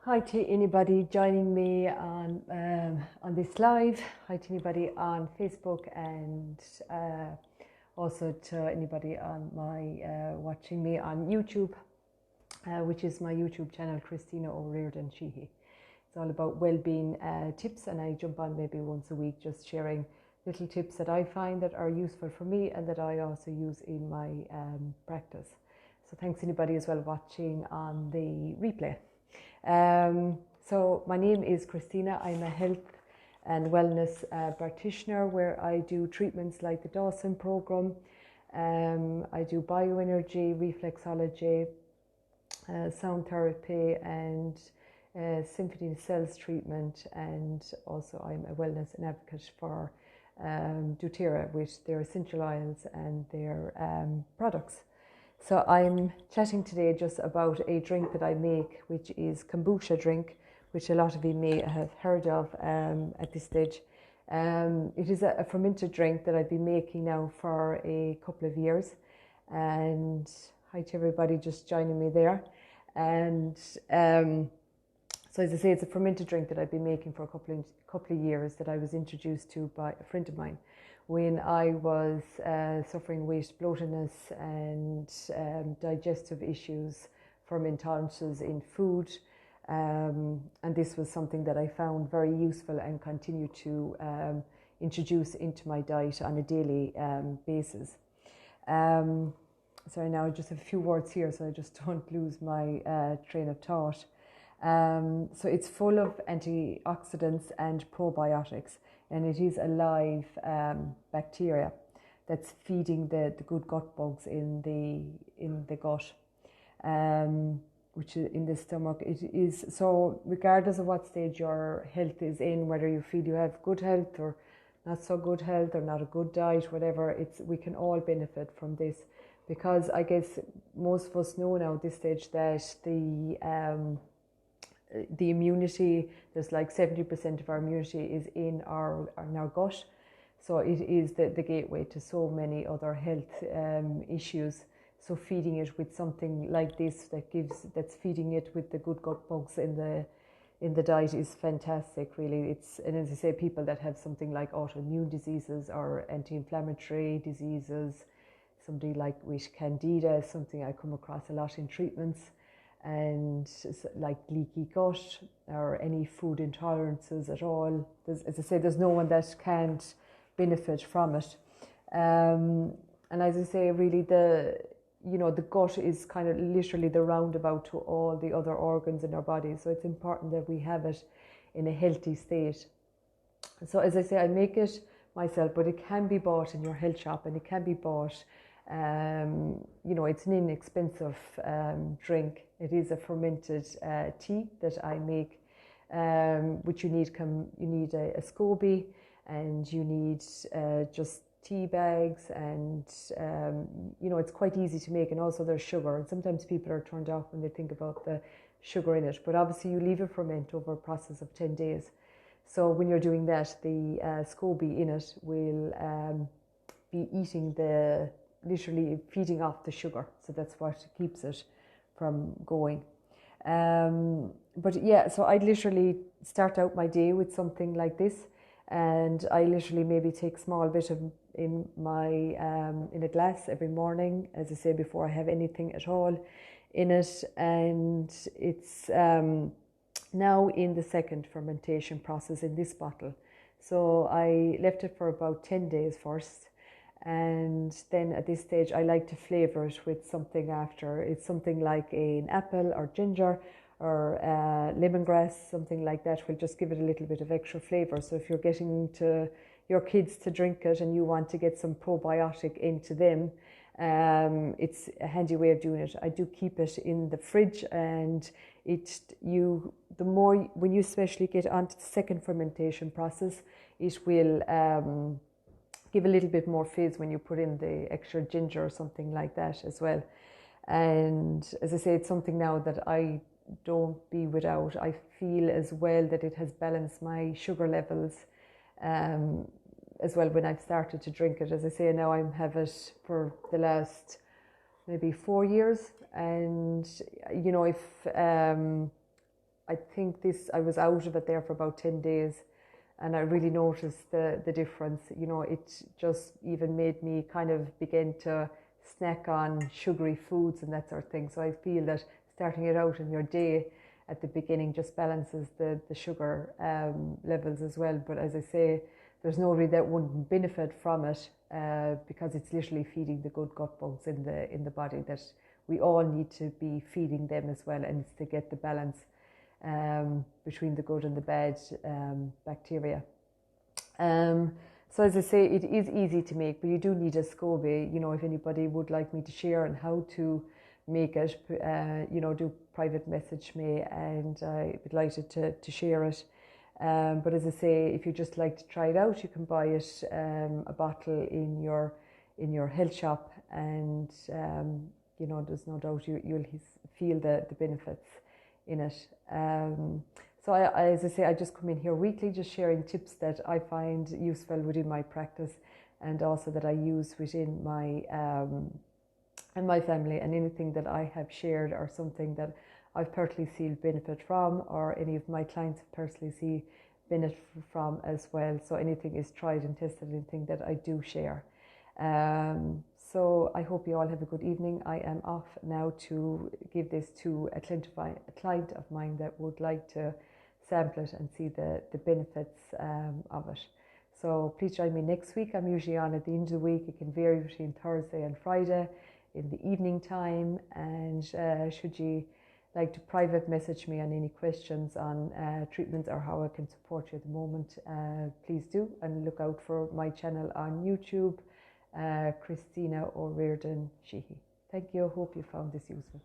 Hi to anybody joining me on this live. Hi to anybody on Facebook, and also to anybody on my watching me on YouTube, which is my YouTube channel, Christina O'Riordan Sheehy. It's all about well-being tips, and I jump on maybe once a week just sharing little tips that I find that are useful for me and that I also use in my practice. So thanks anybody as well watching on the replay. So my name is Christina. I'm a health and wellness practitioner where I do treatments like the Dawson program. I do bioenergy, reflexology, sound therapy, and symphony cells treatment, and also I'm a wellness and advocate for doTERRA with their essential oils and their products. So I'm chatting today just about a drink that I make, which is kombucha drink, which a lot of you may have heard of at this stage. It is a fermented drink that I've been making now for a couple of years. And hi to everybody just joining me there. And so as I say, it's a fermented drink that I've been making for a couple of years, that I was introduced to by a friend of mine when I was suffering with bloatedness and digestive issues from intolerances in food. And this was something that I found very useful and continue to introduce into my diet on a daily basis. Sorry, now I just have a few words here so I just don't lose my train of thought. So it's full of antioxidants and probiotics, and it is a live bacteria that's feeding the good gut bugs in the gut, which is in the stomach. It is so, regardless of what stage your health is in, whether you feel you have good health or not so good health or not a good diet, whatever, we can all benefit from this, because I guess most of us know now at this stage that the immunity, there's like 70% of our immunity is in our gut. So it is the gateway to so many other health issues. So feeding it with something like this that's feeding it with the good gut bugs in the diet is fantastic, really. And as I say, people that have something like autoimmune diseases or anti-inflammatory diseases, somebody like with candida, something I come across a lot in treatments, and like leaky gut or any food intolerances at all. As I say, there's no one that can't benefit from it. And as I say, really the gut is kind of literally the roundabout to all the other organs in our body. So it's important that we have it in a healthy state. So as I say, I make it myself, but it can be bought in your health shop, and it can be bought. It's an inexpensive drink. It is a fermented tea that I make, which you need a SCOBY, and you need just tea bags, and it's quite easy to make, and also there's sugar, and sometimes people are turned off when they think about the sugar in it, but obviously you leave it ferment over a process of 10 days. So when you're doing that, the SCOBY in it will be eating literally feeding off the sugar, so that's what keeps it from going. But yeah, so I literally start out my day with something like this, and I literally maybe take a small bit of in a glass every morning, as I say, before I have anything at all in it. And it's now in the second fermentation process in this bottle. So I left it for about 10 days first. And then at this stage, I like to flavour it with something after. It's something like an apple or ginger or lemongrass, something like that will just give it a little bit of extra flavour. So if you're getting to your kids to drink it and you want to get some probiotic into them, it's a handy way of doing it. I do keep it in the fridge, and when you especially get onto the second fermentation process, it will give a little bit more fizz when you put in the extra ginger or something like that as well. And as I say, it's something now that I don't be without. I feel as well that it has balanced my sugar levels as well when I've started to drink it. As I say, now I have it for the last maybe 4 years, and if I think I was out of it there for about 10 days, and I really noticed the difference. You know, it just even made me kind of begin to snack on sugary foods and that sort of thing. So I feel that starting it out in your day at the beginning just balances the sugar levels as well. But as I say, there's nobody that wouldn't benefit from it because it's literally feeding the good gut bugs in the body that we all need to be feeding them as well, and it's to get the balance between the good and the bad bacteria. So as I say, it is easy to make, but you do need a SCOBY. You know, if anybody would like me to share on how to make it, you know, do private message me, and I'd be delighted to share it. But as I say, if you just like to try it out, you can buy it a bottle in your health shop, and you know, there's no doubt you'll feel the benefits in it. So as I say, I just come in here weekly, just sharing tips that I find useful within my practice, and also that I use within my and my family, and anything that I have shared or something that I've personally seen benefit from, or any of my clients have personally seen benefit from as well. So anything is tried and tested, anything that I do share. So I hope you all have a good evening. I am off now to give this to a client of mine that would like to sample it and see the benefits of it. So please join me next week. I'm usually on at the end of the week. It can vary between Thursday and Friday in the evening time. And should you like to private message me on any questions on treatments or how I can support you at the moment, please do. And look out for my channel on YouTube, Christina O'Riordan Sheehy. Thank you. Hope you found this useful.